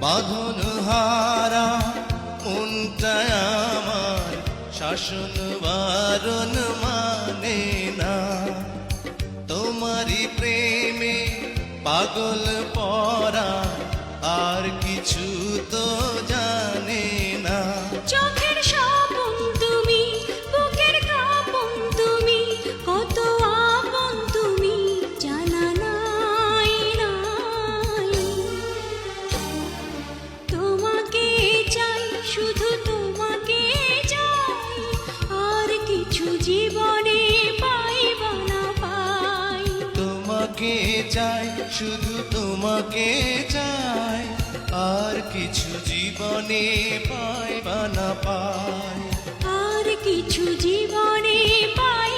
বাঁধন হারা মনটা আমার শাসন বারণ মানে না। তোমারই প্রেমে পাগল পরা আর কিছু তো জানে না। চোখের স্বপন তুমি, বুকের কাঁপন তুমি, কত আপন তুমি জানা নাই নাই। তোমাকে চাই, শুধু তোমাকে চাই, আর কিছু জীবনে পাইব না পাই। তোমাকে চাই, শুধু তোমাকে চাই, আর কিছু জীবনে পাইবা না পাই। আর কিছু জীবনে পাই